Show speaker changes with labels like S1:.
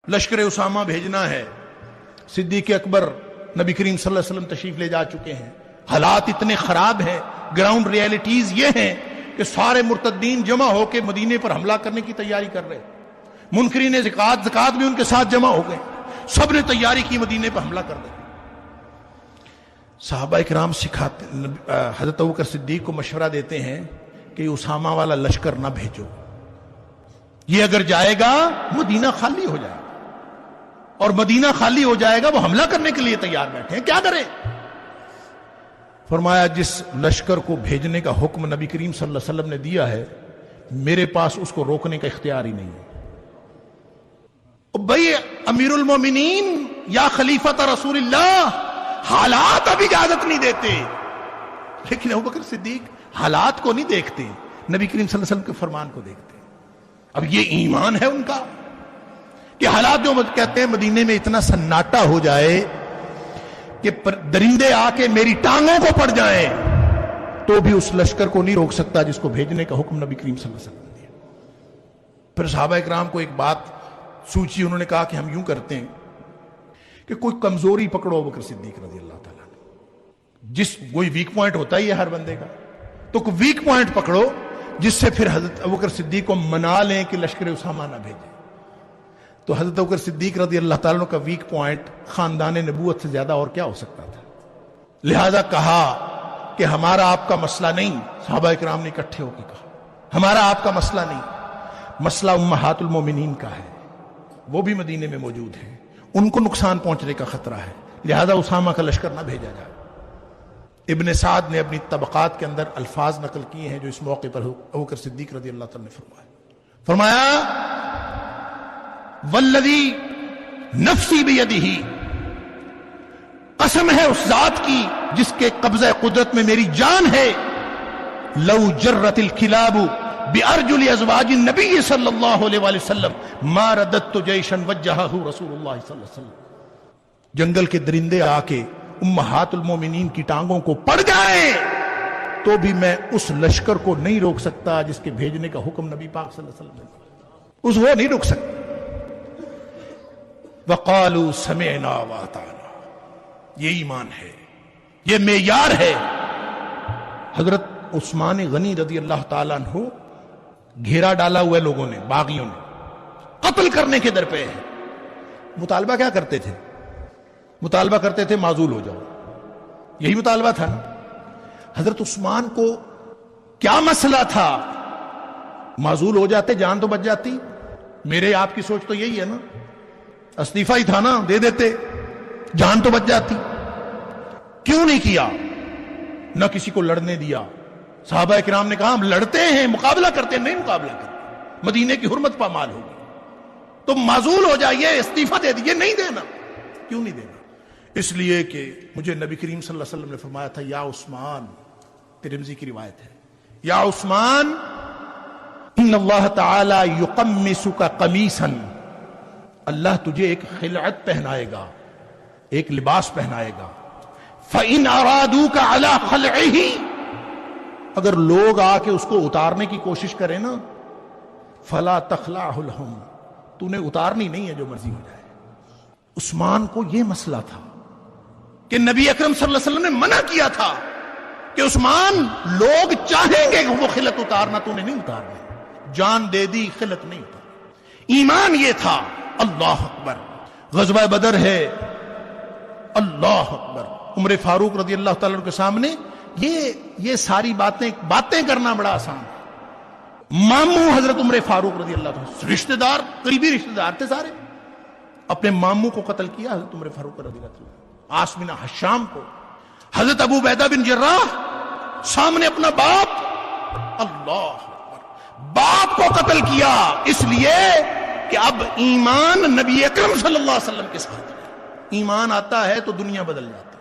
S1: لشکر اسامہ بھیجنا ہے. صدیق اکبر نبی کریم صلی اللہ علیہ وسلم تشریف لے جا چکے ہیں. حالات اتنے خراب ہیں، گراؤنڈ ریئلٹیز یہ ہیں کہ سارے مرتدین جمع ہو کے مدینے پر حملہ کرنے کی تیاری کر رہے. منکرین زکات بھی ان کے ساتھ جمع ہو گئے، سب نے تیاری کی مدینے پر حملہ کر رہے. صحابہ کرام سکھاتے، حضرت ابوبکر صدیق کو مشورہ دیتے ہیں کہ اسامہ والا لشکر نہ بھیجو، یہ اگر جائے گا مدینہ خالی ہو جائے گا، اور مدینہ خالی ہو جائے گا وہ حملہ کرنے کے لیے تیار بیٹھے ہیں، کیا کریں؟ فرمایا جس لشکر کو بھیجنے کا حکم نبی کریم صلی اللہ علیہ وسلم نے دیا ہے میرے پاس اس کو روکنے کا اختیار ہی نہیں ہے. بھائی امیر المومنین یا خلیفۃ رسول اللہ، حالات اب اجازت نہیں دیتے، لیکن ابوبکر صدیق حالات کو نہیں دیکھتے، نبی کریم صلی اللہ علیہ وسلم کے فرمان کو دیکھتے. اب یہ ایمان ہے ان کا کہ حالات جو کہتے ہیں مدینے میں اتنا سناٹا ہو جائے کہ درندے آ کے میری ٹانگوں کو پڑ جائیں تو بھی اس لشکر کو نہیں روک سکتا جس کو بھیجنے کا حکم نبی کریم صلی اللہ علیہ وسلم نے دیا. پھر صحابہ اکرام کو ایک بات سوچی، انہوں نے کہا کہ ہم یوں کرتے ہیں کہ کوئی کمزوری پکڑو ابوبکر صدیق رضی اللہ تعالیٰ نے، جس کوئی ویک پوائنٹ ہوتا ہی ہے ہر بندے کا، تو کوئی ویک پوائنٹ پکڑو جس سے پھر حضرت ابوبکر صدیق کو منا لیں کہ لشکر اسامہ نہ بھیجیں. تو حضرت ابوبکر صدیق رضی اللہ تعالیٰ کا ویک پوائنٹ خاندان نبوت سے زیادہ اور کیا ہو سکتا تھا. لہذا کہا کہ ہمارا آپ کا مسئلہ نہیں، صحابہ اکرام نے اکٹھے ہو کے کہا ہمارا آپ کا مسئلہ نہیں، مسئلہ امہات المومنین کا ہے، وہ بھی مدینے میں موجود ہیں، ان کو نقصان پہنچنے کا خطرہ ہے، لہذا اسامہ کا لشکر نہ بھیجا جائے. ابن سعد نے اپنی طبقات کے اندر الفاظ نقل کیے ہیں جو اس موقع پر ابوبکر صدیق رضی اللہ تعالیٰ نے فرمایا والذی نفسی بیدہ، قسم ہے اس ذات کی جس کے قبضہ قدرت میں میری جان ہے، لو جرت الکلاب بارجل ازواج النبی صلی اللہ علیہ وآلہ وسلم ما رددت جیشا وجہہ رسول اللہ صلی اللہ علیہ وسلم. جنگل کے درندے آ کے امہات المومنین کی ٹانگوں کو پڑ جائیں تو بھی میں اس لشکر کو نہیں روک سکتا جس کے بھیجنے کا حکم نبی پاک صلی اللہ علیہ وسلم نے، اس وہ نہیں روک سکتا. وقالوا سمعنا واطعنا، یہ ایمان ہے، یہ معیار ہے. حضرت عثمان غنی رضی اللہ تعالیٰ عنہ گھیرا ڈالا ہوا ہے لوگوں نے، باغیوں نے، قتل کرنے کے در پہ ہے. مطالبہ کیا کرتے تھے؟ مطالبہ کرتے تھے معزول ہو جاؤ، یہی مطالبہ تھا نا. حضرت عثمان کو کیا مسئلہ تھا؟ معزول ہو جاتے جان تو بچ جاتی. میرے آپ کی سوچ تو یہی ہے نا، استعفیٰ ہی تھا نا، دے دیتے جان تو بچ جاتی. کیوں نہیں کیا؟ نہ کسی کو لڑنے دیا. صحابہ کرام نے کہا ہم لڑتے ہیں، مقابلہ کرتے ہیں، نہیں مقابلہ کرتے، مدینے کی حرمت پامال ہوگی، تو معزول ہو جائیے، استعفیٰ دے دیجیے. نہیں دینا. کیوں نہیں دینا؟ اس لیے کہ مجھے نبی کریم صلی اللہ علیہ وسلم نے فرمایا تھا یا عثمان، ترمذی کی روایت ہے، یا عثمان ان اللہ تعالی یقمسک قمیصا، اللہ تجھے ایک خلعت پہنائے گا، ایک لباس پہنائے گا. فَإِنْ أَرَادُوكَ عَلَى خَلْعِهِ، اگر لوگ آ کے اس کو اتارنے کی کوشش کریں نا، فَلَا تَخْلَعْهُ لَهُمْ، تو نے اتارنی نہیں ہے جو مرضی ہو جائے. عثمان کو یہ مسئلہ تھا کہ نبی اکرم صلی اللہ علیہ وسلم نے منع کیا تھا کہ عثمان لوگ چاہیں گے کہ وہ خلعت اتارنا، تو نے نہیں اتارنا، جان دے دی، خلعت نہیں اتارنا. ایمان یہ تھا. اللہ اکبر. غزوہ بدر ہے، اللہ اکبر. عمر فاروق رضی اللہ تعالیٰ عنہ کے سامنے یہ ساری باتیں کرنا بڑا آسان ہے. ماموں حضرت عمر فاروق رضی اللہ تعالیٰ، رشتہ دار، قریبی رشتہ دار تھے سارے، اپنے ماموں کو قتل کیا حضرت عمر فاروق رضی اللہ تعالیٰ، عاص بن حشام کو. حضرت ابو عبیدہ بن جراح سامنے اپنا باپ، اللہ اکبر، باپ کو قتل کیا اس لیے کہ اب ایمان نبی اکرم صلی اللہ علیہ وسلم کے ساتھ ہے. ایمان آتا ہے تو دنیا بدل جاتی ہے.